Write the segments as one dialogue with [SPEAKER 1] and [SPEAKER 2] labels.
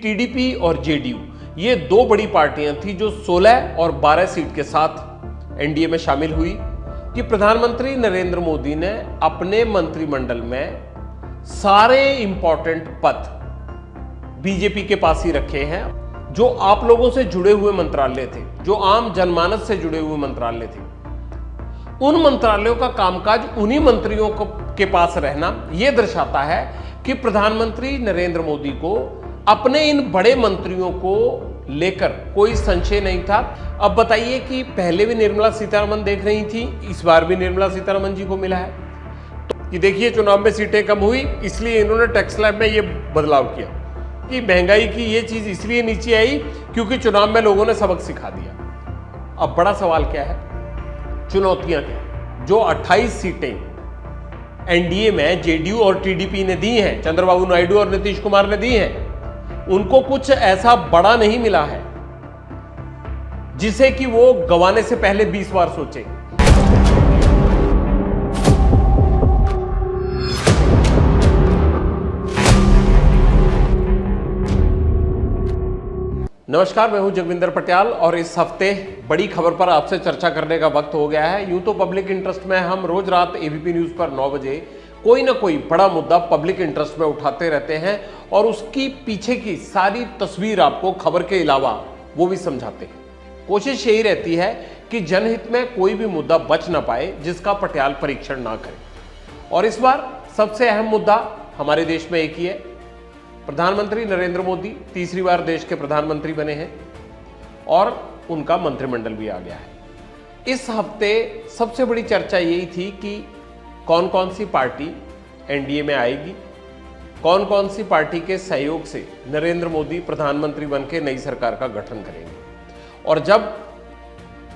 [SPEAKER 1] TDP और JDU ये दो बड़ी पार्टियां थी जो 16 और 12 सीट के साथ एनडीए में शामिल हुई कि प्रधानमंत्री नरेंद्र मोदी ने अपने मंत्रिमंडल में सारे इंपॉर्टेंट पद बीजेपी के पास ही रखे हैं। जो आप लोगों से जुड़े हुए मंत्रालय थे, जो आम जनमानस से जुड़े हुए मंत्रालय थे, उन मंत्रालयों का कामकाज उन्हीं मंत्रियों के पास रहना यह दर्शाता है कि प्रधानमंत्री नरेंद्र मोदी को अपने इन बड़े मंत्रियों को लेकर कोई संशय नहीं था। अब बताइए कि पहले भी निर्मला सीतारमण देख रही थी, इस बार भी निर्मला सीतारमण जी को मिला है तो कि देखिए चुनाव में सीटें कम हुई, इसलिए इन्होंने टैक्स स्लैब में ये बदलाव किया कि महंगाई की ये चीज इसलिए नीचे आई क्योंकि चुनाव में लोगों ने सबक सिखा दिया। अब बड़ा सवाल क्या है, चुनौतियां क्या? जो 28 सीटें एनडीए में जेडीयू और टीडीपी ने दी हैं, चंद्रबाबू नायडू और नीतीश कुमार ने दी हैं, उनको कुछ ऐसा बड़ा नहीं मिला है जिसे कि वो गंवाने से पहले 20 बार सोचे। नमस्कार, मैं हूं जगविंदर पटियाल और इस हफ्ते बड़ी खबर पर आपसे चर्चा करने का वक्त हो गया है। यूं तो पब्लिक इंटरेस्ट में हम रोज रात एबीपी न्यूज पर 9 बजे कोई ना कोई बड़ा मुद्दा पब्लिक इंटरेस्ट में उठाते रहते हैं और उसकी पीछे की सारी तस्वीर आपको खबर के अलावा वो भी समझाते हैं। कोशिश यही रहती है कि जनहित में कोई भी मुद्दा बच ना पाए जिसका पटियाल परीक्षण ना करे। और इस बार सबसे अहम मुद्दा हमारे देश में एक ही है, प्रधानमंत्री नरेंद्र मोदी तीसरी बार देश के प्रधानमंत्री बने हैं और उनका मंत्रिमंडल भी आ गया है। इस हफ्ते सबसे बड़ी चर्चा यही थी कि कौन कौन सी पार्टी एनडीए में आएगी, कौन कौन सी पार्टी के सहयोग से नरेंद्र मोदी प्रधानमंत्री बनकर नई सरकार का गठन करेंगे, और जब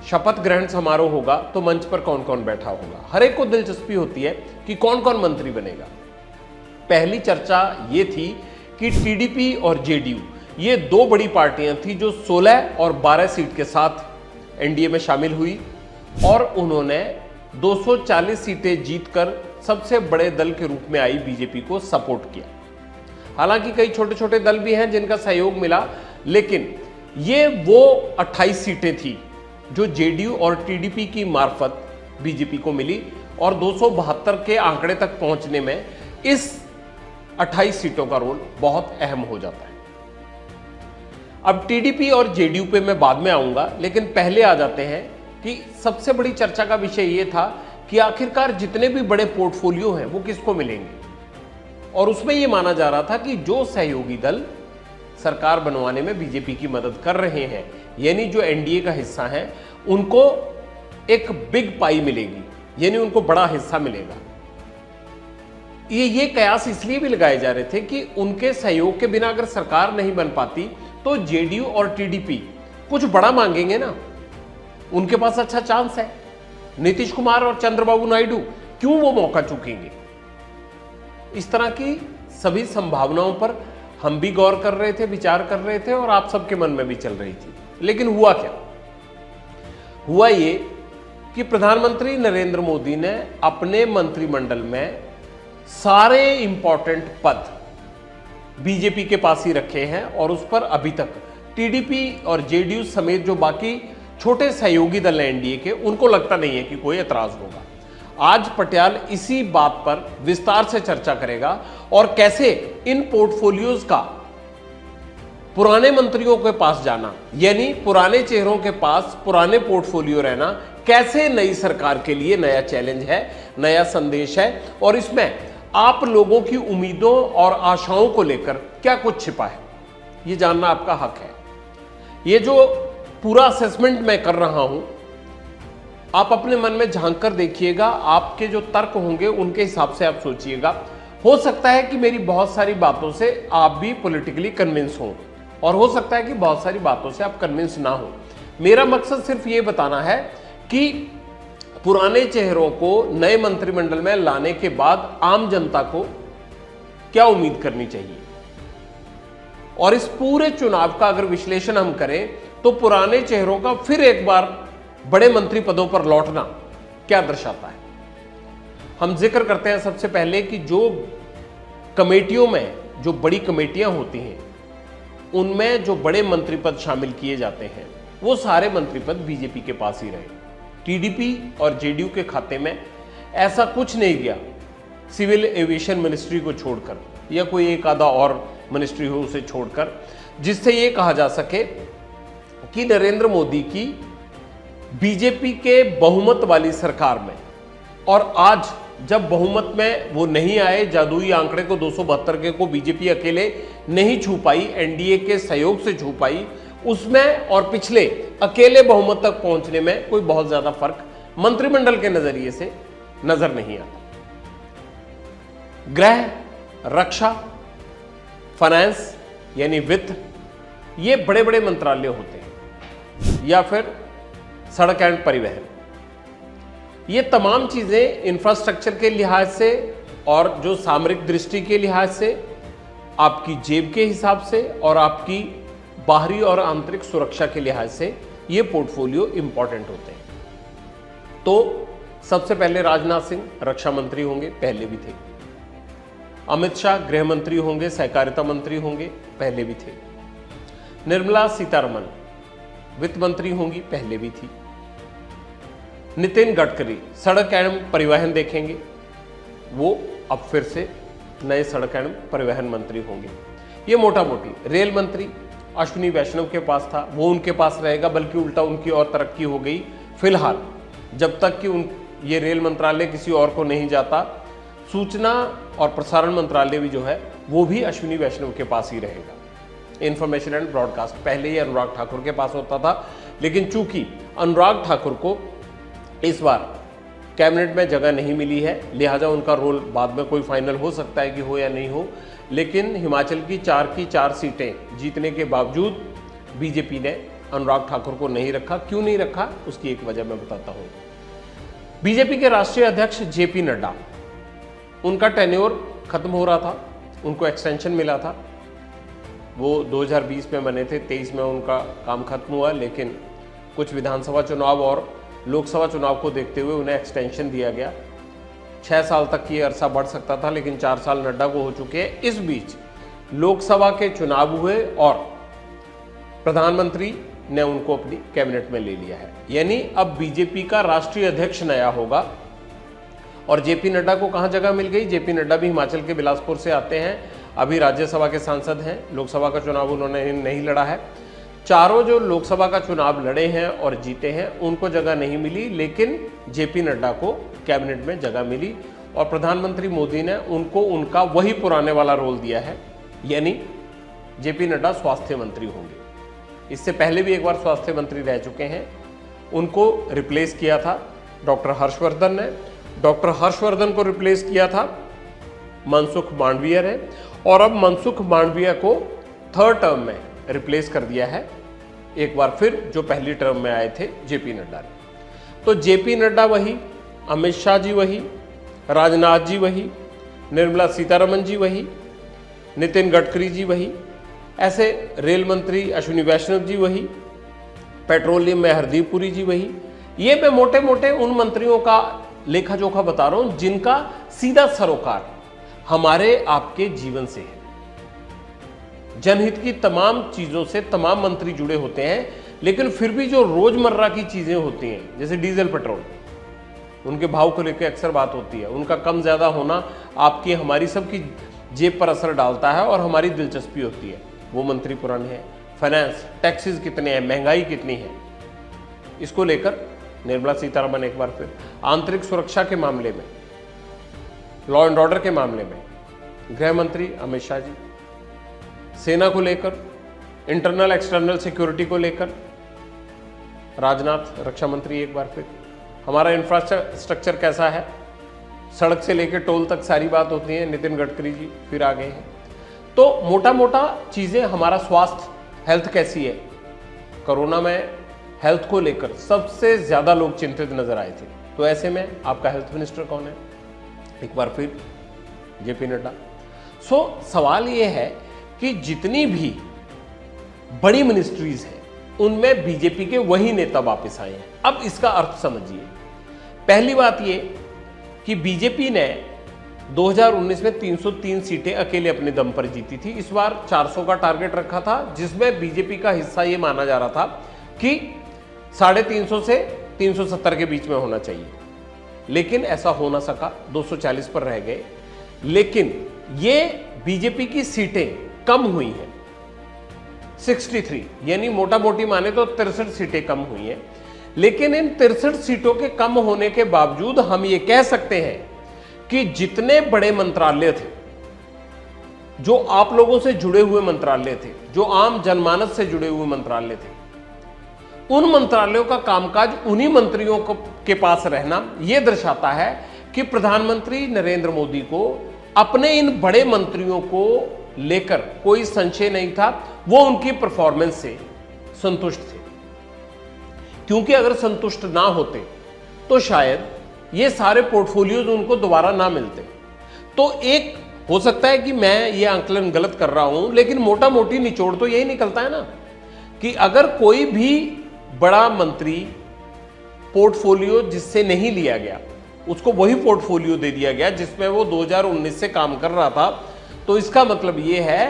[SPEAKER 1] शपथ ग्रहण समारोह होगा तो मंच पर कौन कौन बैठा होगा। हर एक को दिलचस्पी होती है कि कौन कौन मंत्री बनेगा। पहली चर्चा ये थी कि टीडीपी और जेडीयू ये दो बड़ी पार्टियां थी जो 16 और 12 सीट के साथ एनडीए में शामिल हुई और उन्होंने 240 सीटें जीतकर सबसे बड़े दल के रूप में आई बीजेपी को सपोर्ट किया। हालांकि कई छोटे छोटे दल भी हैं जिनका सहयोग मिला, लेकिन ये वो 28 सीटें थी जो जेडीयू और टीडीपी की मार्फत बीजेपी को मिली और 272 के आंकड़े तक पहुंचने में इस 28 सीटों का रोल बहुत अहम हो जाता है। अब टीडीपी और जेडीयू पे मैं बाद में आऊंगा, लेकिन पहले आ जाते हैं कि सबसे बड़ी चर्चा का विषय यह था कि आखिरकार जितने भी बड़े पोर्टफोलियो हैं वो किसको मिलेंगे। और उसमें यह माना जा रहा था कि जो सहयोगी दल सरकार बनवाने में बीजेपी की मदद कर रहे हैं, यानी जो एनडीए का हिस्सा है, उनको एक बिग पाई मिलेगी, यानी उनको बड़ा हिस्सा मिलेगा। ये कयास इसलिए भी लगाए जा रहे थे कि उनके सहयोग के बिना अगर सरकार नहीं बन पाती तो जेडीयू और टीडीपी कुछ बड़ा मांगेंगे ना, उनके पास अच्छा चांस है। नीतीश कुमार और चंद्रबाबू नायडू क्यों वो मौका चूकेंगे। इस तरह की सभी संभावनाओं पर हम भी गौर कर रहे थे, विचार कर रहे थे और आप सबके मन में भी चल रही थी। लेकिन हुआ क्या? हुआ ये कि प्रधानमंत्री नरेंद्र मोदी ने अपने मंत्रिमंडल में सारे इंपॉर्टेंट पद बीजेपी के पास ही रखे हैं और उस पर अभी तक टीडीपी और जेडीयू समेत जो बाकी छोटे सहयोगी दल हैं एनडीए के, उनको लगता नहीं है कि कोई एतराज होगा। आज पटियाल इसी बात पर विस्तार से चर्चा करेगा और कैसे इन पोर्टफोलियोज का पुराने मंत्रियों के पास जाना, यानी पुराने चेहरों के पास पुराने पोर्टफोलियो रहना, कैसे नई सरकार के लिए नया चैलेंज है, नया संदेश है और इसमें आप लोगों की उम्मीदों और आशाओं को लेकर क्या कुछ छिपा है, ये जानना आपका हक है। ये जो पूरा असेसमेंट मैं कर रहा हूं, आप अपने मन में झांक कर देखिएगा, आपके जो तर्क होंगे उनके हिसाब से आप सोचिएगा। हो सकता है कि मेरी बहुत सारी बातों से आप भी पॉलिटिकली कन्विंस हो और हो सकता है कि बहुत सारी बातों से आप कन्विंस ना हो। मेरा मकसद सिर्फ ये बताना है कि पुराने चेहरों को नए मंत्रिमंडल में लाने के बाद आम जनता को क्या उम्मीद करनी चाहिए। और इस पूरे चुनाव का अगर विश्लेषण हम करें तो पुराने चेहरों का फिर एक बार बड़े मंत्री पदों पर लौटना क्या दर्शाता है। हम जिक्र करते हैं सबसे पहले कि जो कमेटियों में जो बड़ी कमेटियां होती हैं उनमें जो बड़े मंत्री पद शामिल किए जाते हैं वो सारे मंत्री पद बीजेपी के पास ही रहे। टीडीपी और जेडीयू के खाते में ऐसा कुछ नहीं गया सिविल एविएशन मिनिस्ट्री को छोड़कर या कोई एक आधा और मिनिस्ट्री हो उसे छोड़कर, जिससे ये कहा जा सके कि नरेंद्र मोदी की बीजेपी के बहुमत वाली सरकार में, और आज जब बहुमत में वो नहीं आए, जादुई आंकड़े को 272 के को बीजेपी अकेले नहीं छू पाई, एनडीए के सहयोग से छू पाई, उसमें और पिछले अकेले बहुमत तक पहुंचने में कोई बहुत ज्यादा फर्क मंत्रिमंडल के नजरिए से नजर नहीं आता। गृह, रक्षा, फाइनेंस यानी वित्त, ये बड़े बड़े मंत्रालय होते हैं, या फिर सड़क एंड परिवहन, ये तमाम चीजें इंफ्रास्ट्रक्चर के लिहाज से और जो सामरिक दृष्टि के लिहाज से, आपकी जेब के हिसाब से और आपकी बाहरी और आंतरिक सुरक्षा के लिहाज से ये पोर्टफोलियो इंपॉर्टेंट होते हैं। तो सबसे पहले राजनाथ सिंह रक्षा मंत्री होंगे, पहले भी थे। अमित शाह गृह मंत्री होंगे, सहकारिता मंत्री होंगे, पहले भी थे। निर्मला सीतारमण वित्त मंत्री होंगी, पहले भी थी। नितिन गडकरी सड़क एवं परिवहन देखेंगे, वो अब फिर से नए सड़क एवं परिवहन मंत्री होंगे। ये मोटा मोटी रेल मंत्री अश्विनी वैष्णव के पास था, वो उनके पास रहेगा, बल्कि उल्टा उनकी और तरक्की हो गई फिलहाल, जब तक कि ये रेल मंत्रालय किसी और को नहीं जाता। सूचना और प्रसारण मंत्रालय भी जो है वो भी अश्विनी वैष्णव के पास ही रहेगा। इंफॉर्मेशन एंड ब्रॉडकास्ट पहले ही अनुराग ठाकुर के पास होता था, लेकिन चूंकि अनुराग ठाकुर को इस बार कैबिनेट में जगह नहीं मिली है, लिहाजा उनका रोल बाद में कोई फाइनल हो सकता है कि हो या नहीं हो, लेकिन हिमाचल की 4 सीटें जीतने के बावजूद बीजेपी ने अनुराग ठाकुर को नहीं रखा। क्यों नहीं रखा, उसकी एक वजह मैं बताता हूं। बीजेपी के राष्ट्रीय अध्यक्ष जेपी नड्डा, उनका टेन्योर खत्म हो रहा था, उनको एक्सटेंशन मिला था, वो 2020 में बने थे, 23 में उनका काम खत्म हुआ, लेकिन कुछ विधानसभा चुनाव और लोकसभा चुनाव को देखते हुए उन्हें एक्सटेंशन दिया गया। 6 साल तक ये अरसा बढ़ सकता था, लेकिन 4 साल नड्डा को हो चुके हैं। इस बीच लोकसभा के चुनाव हुए और प्रधानमंत्री ने उनको अपनी कैबिनेट में ले लिया है, यानी अब बीजेपी का राष्ट्रीय अध्यक्ष नया होगा। और जेपी नड्डा को कहां जगह मिल गई? जेपी नड्डा भी हिमाचल के बिलासपुर से आते हैं, अभी राज्यसभा के सांसद हैं, लोकसभा का चुनाव उन्होंने नहीं लड़ा है। चारों जो लोकसभा का चुनाव लड़े हैं और जीते हैं उनको जगह नहीं मिली, लेकिन जेपी नड्डा को कैबिनेट में जगह मिली और प्रधानमंत्री मोदी ने उनको उनका वही पुराने वाला रोल दिया है, यानी जेपी नड्डा स्वास्थ्य मंत्री होंगे। इससे पहले भी एक बार स्वास्थ्य मंत्री रह चुके हैं, उनको रिप्लेस किया था डॉक्टर हर्षवर्धन ने। डॉक्टर हर्षवर्धन को रिप्लेस किया था मनसुख मांडविया ने, और अब मनसुख मांडविया को 3rd टर्म में रिप्लेस कर दिया है एक बार फिर, जो पहली टर्म में आए थे जेपी नड्डा ने। तो जेपी नड्डा वही, अमित शाह जी वही, राजनाथ जी वही, निर्मला सीतारमण जी वही, नितिन गडकरी जी वही, ऐसे रेल मंत्री अश्विनी वैष्णव जी वही, पेट्रोलियम में हरदीप पुरी जी वही। ये मैं मोटे मोटे उन मंत्रियों का लेखा जोखा बता रहा हूं जिनका सीधा सरोकार हमारे आपके जीवन से है। जनहित की तमाम चीजों से तमाम मंत्री जुड़े होते हैं, लेकिन फिर भी जो रोजमर्रा की चीजें होती हैं, जैसे डीजल पेट्रोल, उनके भाव को लेकर अक्सर बात होती है, उनका कम ज्यादा होना आपकी हमारी सबकी जेब पर असर डालता है और हमारी दिलचस्पी होती है। वो मंत्री पुराने हैं। फाइनेंस, टैक्सेस कितने हैं, महंगाई कितनी है, इसको लेकर निर्मला सीतारमण एक बार फिर। आंतरिक सुरक्षा के मामले में, लॉ एंड ऑर्डर के मामले में गृह मंत्री अमित शाह जी, सेना को लेकर, इंटरनल एक्सटर्नल सिक्योरिटी को लेकर राजनाथ रक्षा मंत्री एक बार फिर। हमारा इंफ्रास्ट्रक्चर कैसा है, सड़क से लेकर टोल तक सारी बात होती है, नितिन गडकरी जी फिर आ गए हैं। तो मोटा मोटा चीजें, हमारा स्वास्थ्य, हेल्थ कैसी है, कोरोना में हेल्थ को लेकर सबसे ज्यादा लोग चिंतित नजर आए थे, तो ऐसे में आपका हेल्थ मिनिस्टर कौन है? एक बार फिर जेपी नड्डा। सवाल यह है कि जितनी भी बड़ी मिनिस्ट्रीज हैं उनमें बीजेपी के वही नेता वापस आए हैं। अब इसका अर्थ समझिए। पहली बात यह कि बीजेपी ने 2019 में 303 सीटें अकेले अपने दम पर जीती थी। इस बार 400 का टारगेट रखा था, जिसमें बीजेपी का हिस्सा ये माना जा रहा था कि 350 से 370 के बीच में होना चाहिए, लेकिन ऐसा हो ना सका, 240 पर रह गए। लेकिन ये बीजेपी की सीटें कम हुई हैं, 63, यानी मोटा मोटी माने तो 63 सीटें कम हुई हैं। लेकिन इन 63 सीटों के कम होने के बावजूद हम ये कह सकते हैं कि जितने बड़े मंत्रालय थे, जो आप लोगों से जुड़े हुए मंत्रालय थे, जो आम जनमानस से जुड़े हुए मंत्रालय थे, उन मंत्रालयों का कामकाज उन्हीं मंत्रियों के पास रहना यह दर्शाता है कि प्रधानमंत्री नरेंद्र मोदी को अपने इन बड़े मंत्रियों को लेकर कोई संशय नहीं था। वो उनकी परफॉर्मेंस से संतुष्ट थे, क्योंकि अगर संतुष्ट ना होते तो शायद ये सारे पोर्टफोलियोज उनको दोबारा ना मिलते। तो एक हो सकता है कि मैं ये आंकलन गलत कर रहा हूं, लेकिन मोटा मोटी निचोड़ तो यही निकलता है ना कि अगर कोई भी बड़ा मंत्री पोर्टफोलियो जिससे नहीं लिया गया, उसको वही पोर्टफोलियो दे दिया गया जिसमें वो 2019 से काम कर रहा था, तो इसका मतलब ये है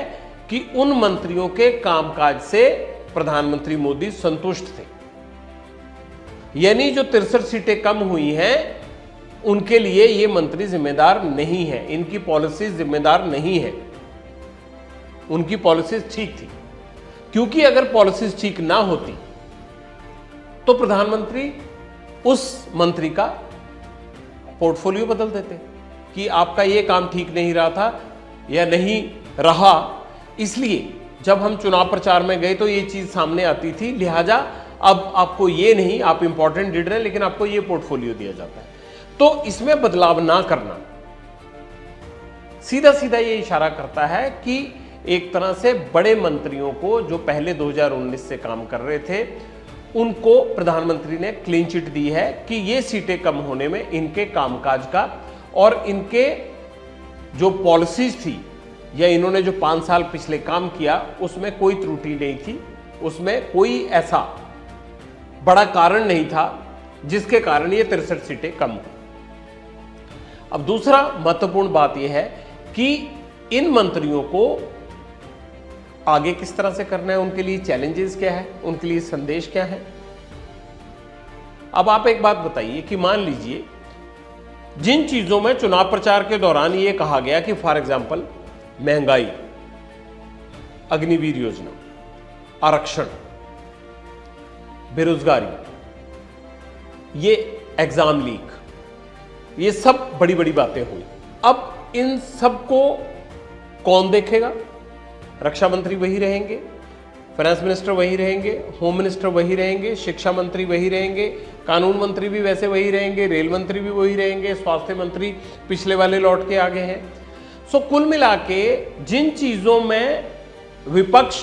[SPEAKER 1] कि उन मंत्रियों के कामकाज से प्रधानमंत्री मोदी संतुष्ट थे। यानी जो 63 सीटें कम हुई हैं, उनके लिए ये मंत्री जिम्मेदार नहीं है, इनकी पॉलिसीज जिम्मेदार नहीं है, उनकी पॉलिसीज ठीक थी। क्योंकि अगर पॉलिसीज ठीक ना होती तो प्रधानमंत्री उस मंत्री का पोर्टफोलियो बदल देते कि आपका ये काम ठीक नहीं रहा था या नहीं रहा, इसलिए जब हम चुनाव प्रचार में गए तो ये चीज सामने आती थी, लिहाजा अब आपको ये नहीं, आप इंपॉर्टेंट लीडर हैं लेकिन आपको ये पोर्टफोलियो दिया जाता है। तो इसमें बदलाव ना करना सीधा सीधा ये इशारा करता है कि एक तरह से बड़े मंत्रियों को, जो पहले 2019 से काम कर रहे थे, उनको प्रधानमंत्री ने क्लीन चिट दी है कि ये सीटें कम होने में इनके कामकाज का और इनके जो पॉलिसीज थी या इन्होंने जो 5 साल पिछले काम किया उसमें कोई त्रुटि नहीं थी, उसमें कोई ऐसा बड़ा कारण नहीं था जिसके कारण ये 63 सीटें कम हुई। अब दूसरा महत्वपूर्ण बात यह है कि इन मंत्रियों को आगे किस तरह से करना है, उनके लिए चैलेंजेस क्या है, उनके लिए संदेश क्या है। अब आप एक बात बताइए कि मान लीजिए जिन चीजों में चुनाव प्रचार के दौरान ये कहा गया कि फॉर एग्जांपल महंगाई, अग्निवीर योजना, आरक्षण, बेरोजगारी, ये एग्जाम लीक, ये सब बड़ी बड़ी बातें हुई। अब इन सब को कौन देखेगा? रक्षा मंत्री वही रहेंगे, फाइनेंस मिनिस्टर वही रहेंगे, होम मिनिस्टर वही रहेंगे, शिक्षा मंत्री वही रहेंगे, कानून मंत्री भी वैसे वही रहेंगे, रेल मंत्री भी वही रहेंगे, स्वास्थ्य मंत्री पिछले वाले लौट के आगे हैं। सो कुल मिला के जिन चीजों में विपक्ष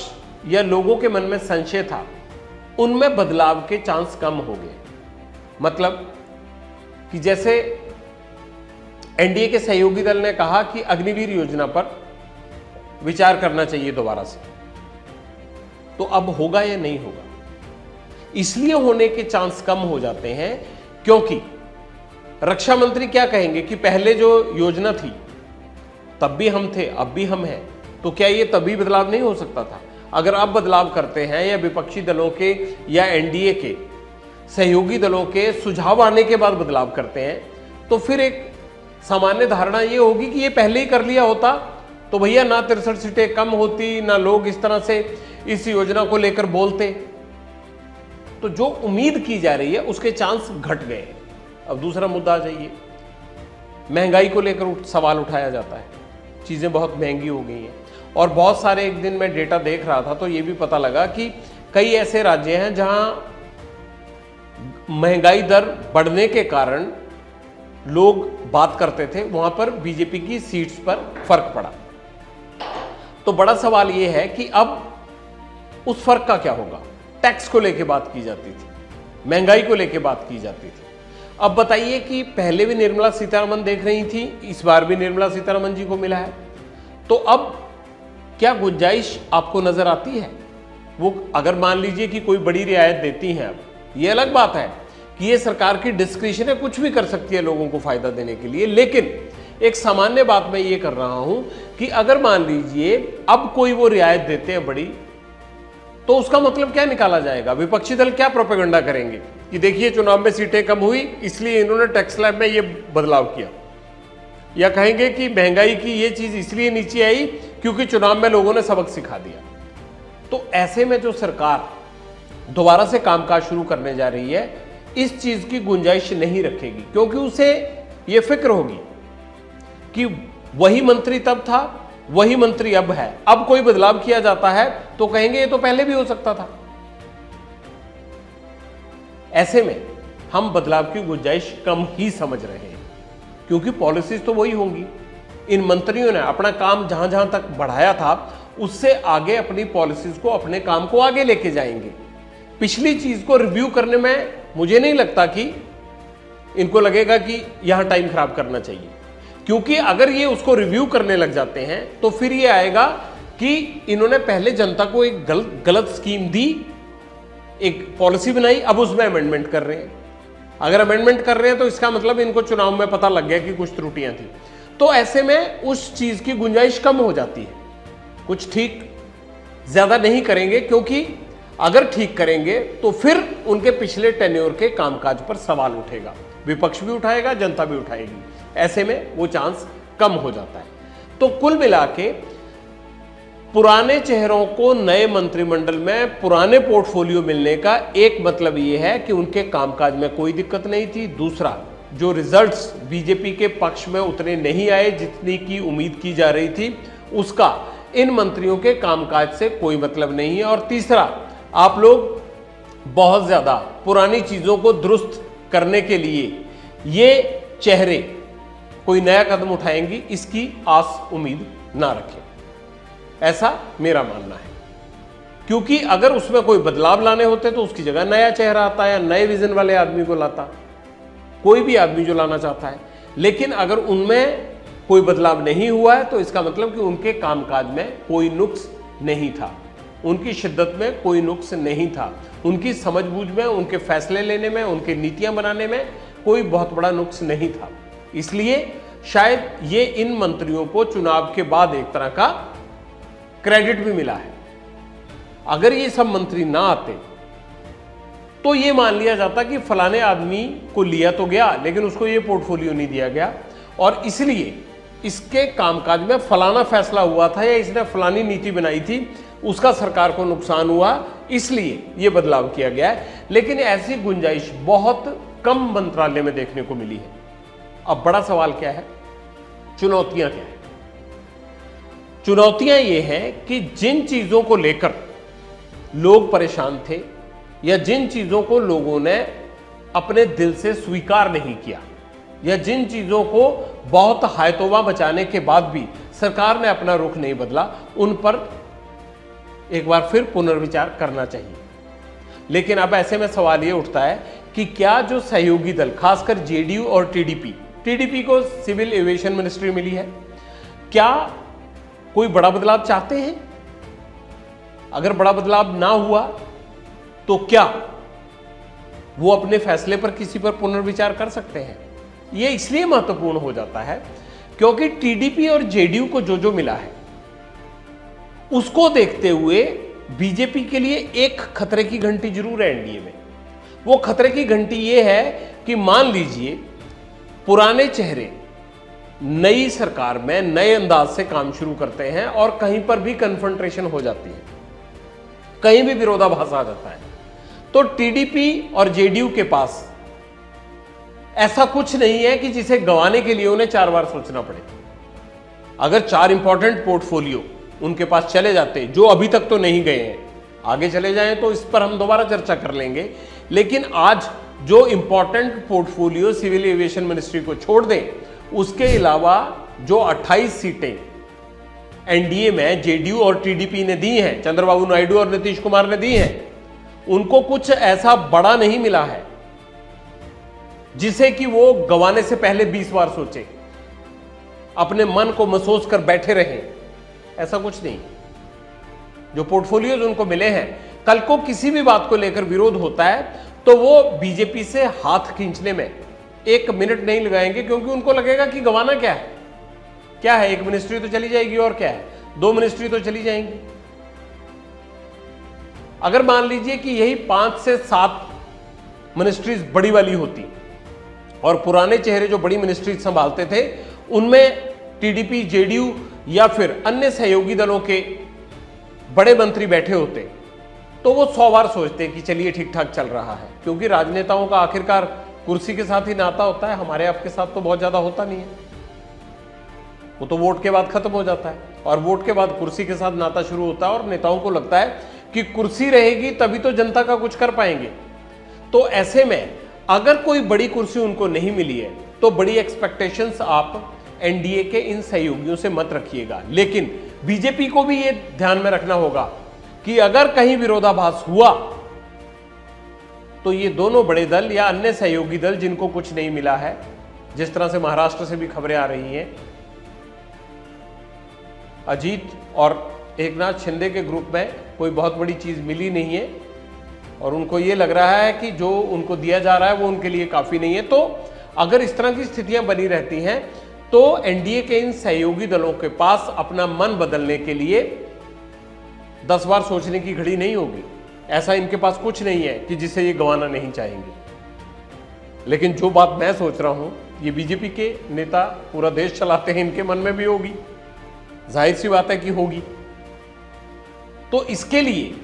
[SPEAKER 1] या लोगों के मन में संशय था, उनमें बदलाव के चांस कम हो गए। मतलब कि जैसे एनडीए के सहयोगी दल ने कहा कि अग्निवीर योजना पर विचार करना चाहिए दोबारा से, तो अब होगा या नहीं होगा? इसलिए होने के चांस कम हो जाते हैं क्योंकि रक्षा मंत्री क्या कहेंगे कि पहले जो योजना थी तब भी हम थे, अब भी हम हैं, तो क्या ये तभी बदलाव नहीं हो सकता था? अगर अब बदलाव करते हैं या विपक्षी दलों के या एनडीए के सहयोगी दलों के सुझाव आने के बाद बदलाव करते हैं, तो फिर एक सामान्य धारणा ये होगी कि ये पहले ही कर लिया होता तो भैया ना 63 सीटें कम होती, ना लोग इस तरह से इस योजना को लेकर बोलते। तो जो उम्मीद की जा रही है उसके चांस घट गए। अब दूसरा मुद्दा आ जाइए, महंगाई को लेकर सवाल उठाया जाता है, चीजें बहुत महंगी हो गई हैं और बहुत सारे, एक दिन मैं डेटा देख रहा था तो ये भी पता लगा कि कई ऐसे राज्य हैं जहां महंगाई दर बढ़ने के कारण लोग बात करते थे, वहां पर बीजेपी की सीट्स पर फर्क पड़ा। तो बड़ा सवाल यह है कि अब उस फर्क का क्या होगा? टैक्स को लेकर बात की जाती थी, महंगाई को लेकर बात की जाती थी। अब बताइए कि पहले भी निर्मला सीतारमण देख रही थी, इस बार भी निर्मला सीतारमण जी को मिला है, तो अब क्या गुंजाइश आपको नजर आती है? वो अगर मान लीजिए कि कोई बड़ी रियायत देती हैं, अब ये अलग बात है कि ये सरकार की डिस्क्रिशन है, कुछ भी कर सकती है लोगों को फायदा देने के लिए, लेकिन एक सामान्य बात मैं ये कर रहा हूं कि अगर मान लीजिए अब कोई वो रियायत देते हैं बड़ी, तो उसका मतलब क्या निकाला जाएगा? विपक्षी दल क्या प्रोपेगेंडा करेंगे कि देखिए चुनाव में सीटें कम हुई इसलिए इन्होंने टैक्स स्लैब में ये बदलाव किया, या कहेंगे कि महंगाई की ये चीज इसलिए नीचे आई क्योंकि चुनाव में लोगों ने सबक सिखा दिया। तो ऐसे में जो सरकार दोबारा से कामकाज शुरू करने जा रही है, इस चीज की गुंजाइश नहीं रखेगी, क्योंकि उसे यह फिक्र होगी कि वही मंत्री तब था, वही मंत्री अब है, अब कोई बदलाव किया जाता है तो कहेंगे ये तो पहले भी हो सकता था। ऐसे में हम बदलाव की गुंजाइश कम ही समझ रहे हैं, क्योंकि पॉलिसीज तो वही होंगी। इन मंत्रियों ने अपना काम जहां जहां तक बढ़ाया था उससे आगे अपनी पॉलिसीज को, अपने काम को आगे लेके जाएंगे। पिछली चीज को रिव्यू करने में मुझे नहीं लगता कि इनको लगेगा कि यहां टाइम खराब करना चाहिए, क्योंकि अगर ये उसको रिव्यू करने लग जाते हैं तो फिर ये आएगा कि इन्होंने पहले जनता को एक गलत स्कीम दी, एक पॉलिसी बनाई, अब उसमें अमेंडमेंट कर रहे हैं। अगर अमेंडमेंट कर रहे हैं तो इसका मतलब इनको चुनाव में पता लग गया कि कुछ त्रुटियां थी, तो ऐसे में उस चीज की गुंजाइश कम हो जाती है। कुछ ठीक ज्यादा नहीं करेंगे, क्योंकि अगर ठीक करेंगे तो फिर उनके पिछले टेन्योर के कामकाज पर सवाल उठेगा, विपक्ष भी उठाएगा, जनता भी उठाएगी। ऐसे में वो चांस कम हो जाता है। तो कुल मिला के पुराने चेहरों को नए मंत्रिमंडल में पुराने पोर्टफोलियो मिलने का एक मतलब यह है कि उनके कामकाज में कोई दिक्कत नहीं थी। दूसरा, जो रिजल्ट्स बीजेपी के पक्ष में उतने नहीं आए जितनी की उम्मीद की जा रही थी, उसका इन मंत्रियों के कामकाज से कोई मतलब नहीं है। और तीसरा, आप लोग बहुत ज्यादा पुरानी चीजों को दुरुस्त करने के लिए ये चेहरे कोई नया कदम उठाएंगी, इसकी आस उम्मीद ना रखें, ऐसा मेरा मानना है। क्योंकि अगर उसमें कोई बदलाव लाने होते तो उसकी जगह नया चेहरा आता है, नए विजन वाले आदमी को लाता, कोई भी आदमी जो लाना चाहता है। लेकिन अगर उनमें कोई बदलाव नहीं हुआ है तो इसका मतलब कि उनके कामकाज में कोई नुक्स नहीं था, उनकी शिद्दत में कोई नुक्स नहीं था, उनकी समझबूझ में, उनके फैसले लेने में, उनके नीतियां बनाने में कोई बहुत बड़ा नुक्स नहीं था। इसलिए शायद ये इन मंत्रियों को चुनाव के बाद एक तरह का क्रेडिट भी मिला है। अगर ये सब मंत्री ना आते तो ये मान लिया जाता कि फलाने आदमी को लिया तो गया लेकिन उसको ये पोर्टफोलियो नहीं दिया गया, और इसलिए इसके कामकाज में फलाना फैसला हुआ था या इसने फलानी नीति बनाई थी, उसका सरकार को नुकसान हुआ, इसलिए ये बदलाव किया गया है। लेकिन ऐसी गुंजाइश बहुत कम मंत्रालय में देखने को मिली है। अब बड़ा सवाल क्या है, चुनौतियां क्या है? चुनौतियां ये हैं कि जिन चीजों को लेकर लोग परेशान थे या जिन चीजों को लोगों ने अपने दिल से स्वीकार नहीं किया या जिन चीजों को बहुत हायतोबा बचाने के बाद भी सरकार ने अपना रुख नहीं बदला, उन पर एक बार फिर पुनर्विचार करना चाहिए। लेकिन अब ऐसे में सवाल यह उठता है कि क्या जो सहयोगी दल, खासकर जेडीयू और टीडीपी को सिविल एविएशन मिनिस्ट्री मिली है, क्या कोई बड़ा बदलाव चाहते हैं? अगर बड़ा बदलाव ना हुआ तो क्या वो अपने फैसले पर किसी पर पुनर्विचार कर सकते हैं? यह इसलिए महत्वपूर्ण हो जाता है क्योंकि टीडीपी और जेडीयू को जो जो मिला है उसको देखते हुए बीजेपी के लिए एक खतरे की घंटी जरूर है एनडीए में। वो खतरे की घंटी ये है कि मान लीजिए पुराने चेहरे नई सरकार में नए अंदाज से काम शुरू करते हैं और कहीं पर भी कन्फ्रंटेशन हो जाती है, कहीं भी विरोधाभास आ जाता है, तो टीडीपी और जेडीयू के पास ऐसा कुछ नहीं है कि जिसे गंवाने के लिए उन्हें 4 बार सोचना पड़े। अगर 4 इंपॉर्टेंट पोर्टफोलियो उनके पास चले जाते जो अभी तक तो नहीं गए हैं, आगे चले जाएं तो इस पर हम दोबारा चर्चा कर लेंगे, लेकिन आज जो important portfolio civil aviation ministry को छोड़ दें, उसके अलावा जो 28 सीटें एनडीए में जेडीयू और टीडीपी ने दी हैं, चंद्रबाबू नायडू और नीतीश कुमार ने दी हैं, उनको कुछ ऐसा बड़ा नहीं मिला है जिसे कि वो गंवाने से पहले 20 बार सोचे, अपने मन को महसूस कर बैठे रहें। ऐसा कुछ नहीं। जो पोर्टफोलियोज उनको मिले हैं, कल को किसी भी बात को लेकर विरोध होता है तो वो बीजेपी से हाथ खींचने में 1 मिनट नहीं लगाएंगे, क्योंकि उनको लगेगा कि गंवाना क्या है, क्या है, एक मिनिस्ट्री तो चली जाएगी और क्या है, 2 मिनिस्ट्री तो चली जाएंगी। अगर मान लीजिए कि यही 5 से 7 मिनिस्ट्रीज बड़ी वाली होती और पुराने चेहरे जो बड़ी मिनिस्ट्रीज संभालते थे उनमें टीडीपी, जेडीयू या फिर अन्य सहयोगी दलों के बड़े मंत्री बैठे होते, तो वो 100 बार सोचते कि चलिए ठीक ठाक चल रहा है। क्योंकि राजनेताओं का आखिरकार कुर्सी के साथ ही नाता होता है, हमारे आपके साथ तो बहुत ज्यादा होता नहीं है, वो तो वोट के बाद खत्म हो जाता है और वोट के बाद कुर्सी के साथ नाता शुरू होता है और नेताओं को लगता है कि कुर्सी रहेगी तभी तो जनता का कुछ कर पाएंगे। तो ऐसे में अगर कोई बड़ी कुर्सी उनको नहीं मिली है तो बड़ी एक्सपेक्टेशंस आप एनडीए के इन सहयोगियों से मत रखिएगा। लेकिन बीजेपी को भी ये ध्यान में रखना होगा कि अगर कहीं विरोधाभास हुआ तो ये दोनों बड़े दल या अन्य सहयोगी दल जिनको कुछ नहीं मिला है, जिस तरह से महाराष्ट्र से भी खबरें आ रही हैं, अजीत और एकनाथ शिंदे के ग्रुप में कोई बहुत बड़ी चीज मिली नहीं है और उनको ये लग रहा है कि जो उनको दिया जा रहा है वो उनके लिए काफी नहीं है। तो अगर इस तरह की स्थितियां बनी रहती हैं तो एनडीए के इन सहयोगी दलों के पास अपना मन बदलने के लिए 10 बार सोचने की घड़ी नहीं होगी। ऐसा इनके पास कुछ नहीं है कि जिसे ये गंवाना नहीं चाहेंगे। लेकिन जो बात मैं सोच रहा हूं ये बीजेपी के नेता पूरा देश चलाते हैं, इनके मन में भी होगी, जाहिर सी बात है कि होगी। तो इसके लिए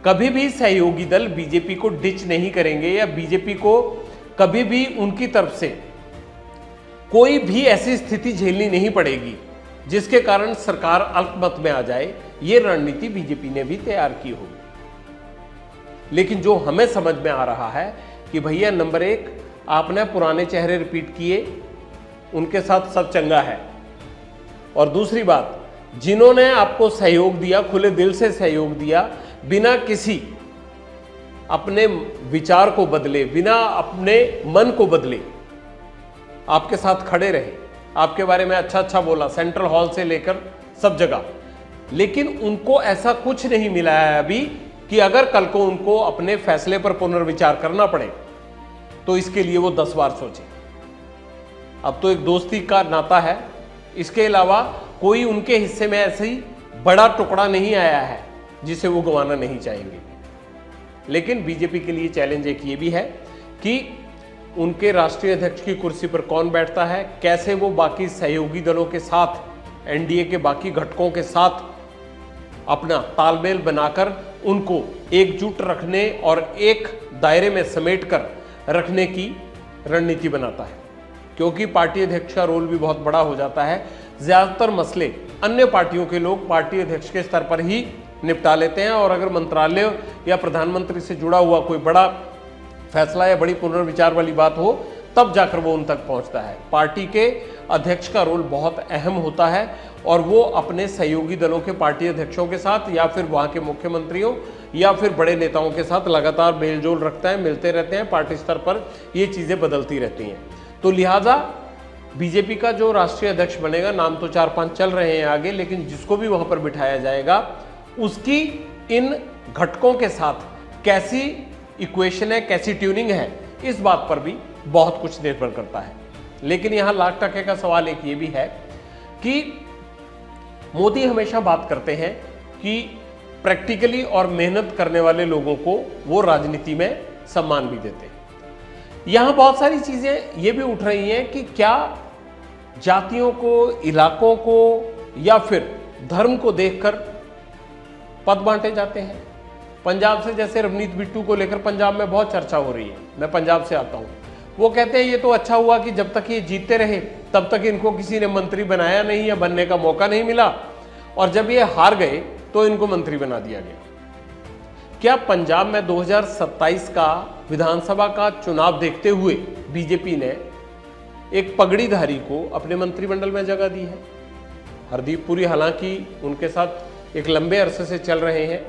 [SPEAKER 1] कभी भी सहयोगी दल बीजेपी को डिच नहीं करेंगे या बीजेपी को कभी भी उनकी तरफ से कोई भी ऐसी स्थिति झेलनी नहीं पड़ेगी जिसके कारण सरकार अल्पमत में आ जाए। यह रणनीति बीजेपी ने भी तैयार की होगी। लेकिन जो हमें समझ में आ रहा है कि भैया नंबर 1 आपने पुराने चेहरे रिपीट किए, उनके साथ सब चंगा है, और दूसरी बात जिन्होंने आपको सहयोग दिया, खुले दिल से सहयोग दिया, बिना किसी अपने विचार को बदले, बिना अपने मन को बदले आपके साथ खड़े रहे, आपके बारे में अच्छा अच्छा बोला, सेंट्रल हॉल से लेकर सब जगह, लेकिन उनको ऐसा कुछ नहीं मिला है अभी कि अगर कल को उनको अपने फैसले पर पुनर्विचार करना पड़े तो इसके लिए वो 10 बार सोचे। अब तो एक दोस्ती का नाता है, इसके अलावा कोई उनके हिस्से में ऐसे ही बड़ा टुकड़ा नहीं आया है जिसे वो गंवाना नहीं चाहेंगे। लेकिन बीजेपी के लिए चैलेंज एक ये भी है कि उनके राष्ट्रीय अध्यक्ष की कुर्सी पर कौन बैठता है, कैसे वो बाकी सहयोगी दलों के साथ, एनडीए के बाकी घटकों के साथ अपना तालमेल बनाकर उनको एकजुट रखने और एक दायरे में समेटकर रखने की रणनीति बनाता है। क्योंकि पार्टी अध्यक्ष का रोल भी बहुत बड़ा हो जाता है। ज्यादातर मसले अन्य पार्टियों के लोग पार्टी अध्यक्ष के स्तर पर ही निपटा लेते हैं और अगर मंत्रालय या प्रधानमंत्री से जुड़ा हुआ कोई बड़ा फैसला या बड़ी पुनर्विचार वाली बात हो तब जाकर वो उन तक पहुंचता है। पार्टी के अध्यक्ष का रोल बहुत अहम होता है और वो अपने सहयोगी दलों के पार्टी अध्यक्षों के साथ या फिर वहाँ के मुख्यमंत्रियों या फिर बड़े नेताओं के साथ लगातार मेलजोल रखता है, मिलते रहते हैं, पार्टी स्तर पर ये चीज़ें बदलती रहती हैं। तो लिहाजा बीजेपी का जो राष्ट्रीय अध्यक्ष बनेगा, नाम तो 4-5 चल रहे हैं आगे, लेकिन जिसको भी वहाँ पर बिठाया जाएगा उसकी इन घटकों के साथ कैसी इक्वेशन है, कैसी ट्यूनिंग है, इस बात पर भी बहुत कुछ निर्भर करता है। लेकिन यहाँ लाख टके का सवाल एक ये भी है कि मोदी हमेशा बात करते हैं कि प्रैक्टिकली और मेहनत करने वाले लोगों को वो राजनीति में सम्मान भी देते हैं। यहाँ बहुत सारी चीजें ये भी उठ रही हैं कि क्या जातियों को, इलाकों को या फिर धर्म को देखकर पद बांटे जाते हैं। पंजाब से जैसे रवनीत बिट्टू को लेकर पंजाब में बहुत चर्चा हो रही है, मैं पंजाब से आता हूँ। वो कहते हैं ये तो अच्छा हुआ कि जब तक ये जीतते रहे तब तक इनको किसी ने मंत्री बनाया नहीं या बनने का मौका नहीं मिला, और जब ये हार गए तो इनको मंत्री बना दिया गया। क्या पंजाब में 2027 का विधानसभा का चुनाव देखते हुए बीजेपी ने एक पगड़ीधारी को अपने मंत्रिमंडल में जगह दी है? हरदीप पुरी हालांकि उनके साथ एक लंबे अरसे से चल रहे हैं,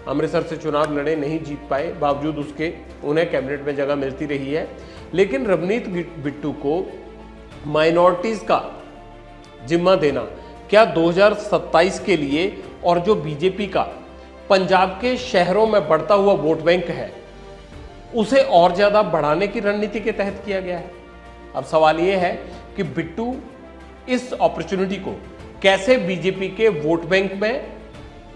[SPEAKER 1] अमृतसर से चुनाव लड़े, नहीं जीत पाए, बावजूद उसके उन्हें कैबिनेट में जगह मिलती रही है। लेकिन रवनीत बिट्टू को माइनॉरिटीज का जिम्मा देना क्या 2027 के लिए और जो बीजेपी का पंजाब के शहरों में बढ़ता हुआ वोट बैंक है उसे और ज्यादा बढ़ाने की रणनीति के तहत किया गया है? अब सवाल यह है कि बिट्टू इस अपॉर्चुनिटी को कैसे बीजेपी के वोट बैंक में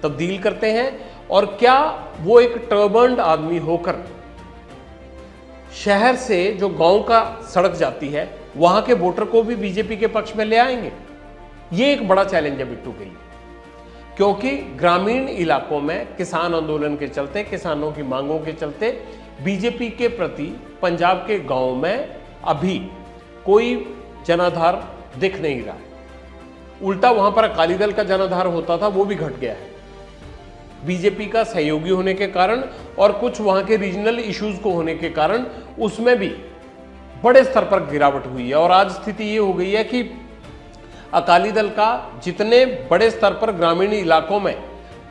[SPEAKER 1] तब्दील करते हैं और क्या वो एक टर्बन्ड आदमी होकर शहर से जो गांव का सड़क जाती है वहां के वोटर को भी बीजेपी के पक्ष में ले आएंगे। ये एक बड़ा चैलेंज है बिट्टू के लिए, क्योंकि ग्रामीण इलाकों में किसान आंदोलन के चलते, किसानों की मांगों के चलते बीजेपी के प्रति पंजाब के गांव में अभी कोई जनाधार दिख नहीं रहा है। उल्टा वहां पर अकाली दल का जनाधार होता था, वो भी घट गया है बीजेपी का सहयोगी होने के कारण और कुछ वहां के रीजनल इश्यूज को होने के कारण उसमें भी बड़े स्तर पर गिरावट हुई है। और आज स्थिति ये हो गई है कि अकाली दल का जितने बड़े स्तर पर ग्रामीण इलाकों में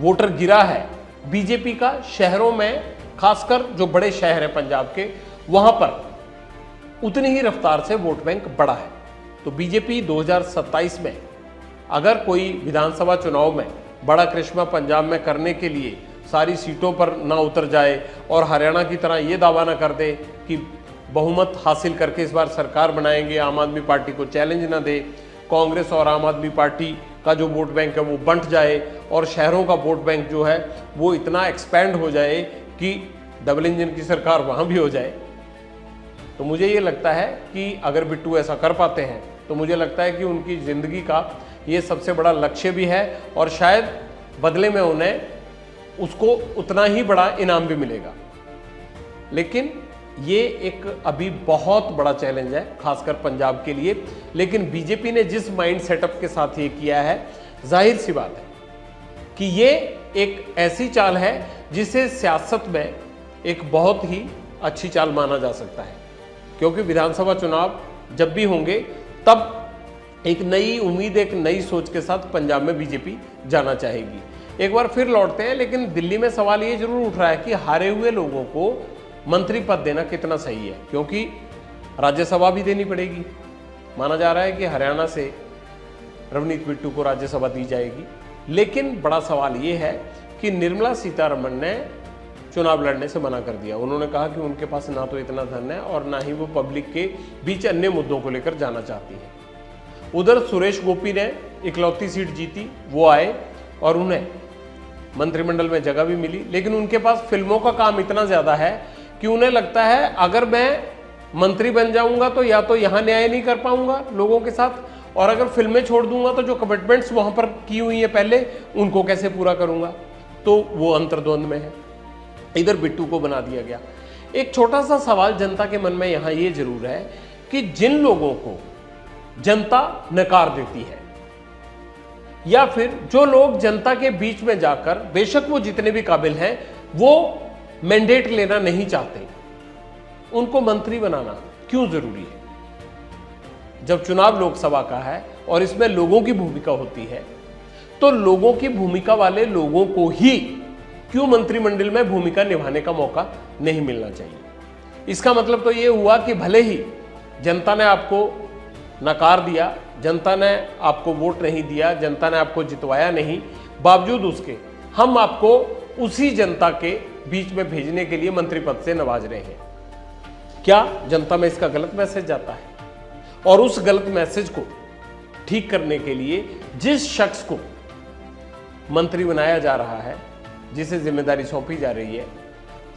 [SPEAKER 1] वोटर गिरा है, बीजेपी का शहरों में, खासकर जो बड़े शहर हैं पंजाब के, वहां पर उतनी ही रफ्तार से वोट बैंक बढ़ा है। तो बीजेपी 2027 में अगर कोई विधानसभा चुनाव में बड़ा करिश्मा पंजाब में करने के लिए सारी सीटों पर ना उतर जाए और हरियाणा की तरह ये दावा ना कर दे कि बहुमत हासिल करके इस बार सरकार बनाएंगे, आम आदमी पार्टी को चैलेंज ना दे, कांग्रेस और आम आदमी पार्टी का जो वोट बैंक है वो बंट जाए और शहरों का वोट बैंक जो है वो इतना एक्सपैंड हो जाए कि डबल इंजन की सरकार वहाँ भी हो जाए, तो मुझे ये लगता है कि अगर बिट्टू ऐसा कर पाते हैं तो मुझे लगता है कि उनकी ज़िंदगी का ये सबसे बड़ा लक्ष्य भी है और शायद बदले में उन्हें उसको उतना ही बड़ा इनाम भी मिलेगा। लेकिन ये एक अभी बहुत बड़ा चैलेंज है खासकर पंजाब के लिए। लेकिन बीजेपी ने जिस माइंड सेटअप के साथ ये किया है, जाहिर सी बात है कि ये एक ऐसी चाल है जिसे सियासत में एक बहुत ही अच्छी चाल माना जा सकता है, क्योंकि विधानसभा चुनाव जब भी होंगे तब एक नई उम्मीद, एक नई सोच के साथ पंजाब में बीजेपी जाना चाहेगी। एक बार फिर लौटते हैं, लेकिन दिल्ली में सवाल ये जरूर उठ रहा है कि हारे हुए लोगों को मंत्री पद देना कितना सही है, क्योंकि राज्यसभा भी देनी पड़ेगी। माना जा रहा है कि हरियाणा से रवनीत बिट्टू को राज्यसभा दी जाएगी। लेकिन बड़ा सवाल ये है कि निर्मला सीतारमण ने चुनाव लड़ने से मना कर दिया। उन्होंने कहा कि उनके पास ना तो इतना धन है और ना ही वो पब्लिक के बीच अन्य मुद्दों को लेकर जाना चाहती है। उधर सुरेश गोपी ने इकलौती सीट जीती, वो आए और उन्हें मंत्रिमंडल में जगह भी मिली, लेकिन उनके पास फिल्मों का काम इतना ज़्यादा है कि उन्हें लगता है अगर मैं मंत्री बन जाऊंगा तो या तो यहाँ न्याय नहीं कर पाऊंगा लोगों के साथ, और अगर फिल्में छोड़ दूंगा तो जो कमिटमेंट्स वहाँ पर की हुई है पहले उनको कैसे पूरा करूंगा। तो वो अंतर्द्वंद में है। इधर बिट्टू को बना दिया गया। एक छोटा सा सवाल जनता के मन में यहाँ ये जरूर है कि जिन लोगों को जनता नकार देती है या फिर जो लोग जनता के बीच में जाकर, बेशक वो जितने भी काबिल हैं, वो मैंडेट लेना नहीं चाहते, उनको मंत्री बनाना क्यों जरूरी है? जब चुनाव लोकसभा का है और इसमें लोगों की भूमिका होती है, तो लोगों की भूमिका वाले लोगों को ही क्यों मंत्रिमंडल में भूमिका निभाने का मौका नहीं मिलना चाहिए? इसका मतलब तो ये हुआ कि भले ही जनता ने आपको नकार दिया, जनता ने आपको वोट नहीं दिया, जनता ने आपको जितवाया नहीं, बावजूद उसके हम आपको उसी जनता के बीच में भेजने के लिए मंत्री पद से नवाज रहे हैं। क्या जनता में इसका गलत मैसेज जाता है? और उस गलत मैसेज को ठीक करने के लिए जिस शख्स को मंत्री बनाया जा रहा है, जिसे जिम्मेदारी सौंपी जा रही है,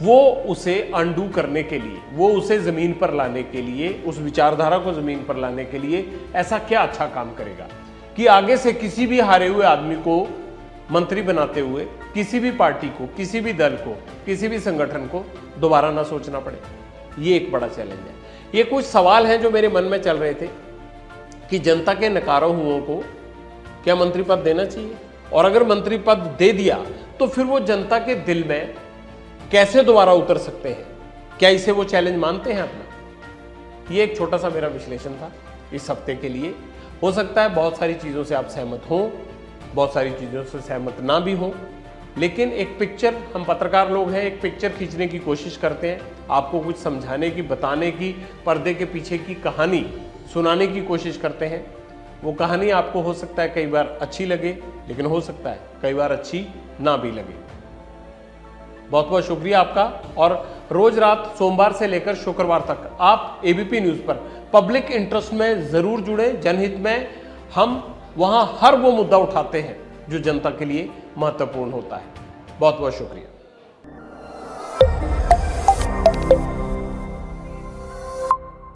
[SPEAKER 1] वो उसे अंडू करने के लिए, वो उसे जमीन पर लाने के लिए, उस विचारधारा को जमीन पर लाने के लिए ऐसा क्या अच्छा काम करेगा कि आगे से किसी भी हारे हुए आदमी को मंत्री बनाते हुए किसी भी पार्टी को, किसी भी दल को, किसी भी संगठन को दोबारा ना सोचना पड़े। ये एक बड़ा चैलेंज है। ये कुछ सवाल हैं जो मेरे मन में चल रहे थे कि जनता के नकारा हुओं को क्या मंत्री पद देना चाहिए, और अगर मंत्री पद दे दिया तो फिर वो जनता के दिल में कैसे दोबारा उतर सकते हैं? क्या इसे वो चैलेंज मानते हैं अपना? ये एक छोटा सा मेरा विश्लेषण था इस हफ्ते के लिए। हो सकता है बहुत सारी चीज़ों से आप सहमत हों, बहुत सारी चीज़ों से सहमत ना भी हों, लेकिन एक पिक्चर, हम पत्रकार लोग हैं, एक पिक्चर खींचने की कोशिश करते हैं, आपको कुछ समझाने की, बताने की, पर्दे के पीछे की कहानी सुनाने की कोशिश करते हैं। वो कहानी आपको हो सकता है कई बार अच्छी लगे, लेकिन हो सकता है कई बार अच्छी ना भी लगे। बहुत बहुत शुक्रिया आपका। और रोज रात सोमवार से लेकर शुक्रवार तक आप एबीपी न्यूज़ पर पब्लिक इंटरेस्ट में ज़रूर जुड़ें। जनहित में हम वहां हर वो मुद्दा उठाते हैं जो जनता के लिए महत्वपूर्ण होता है। बहुत बहुत शुक्रिया।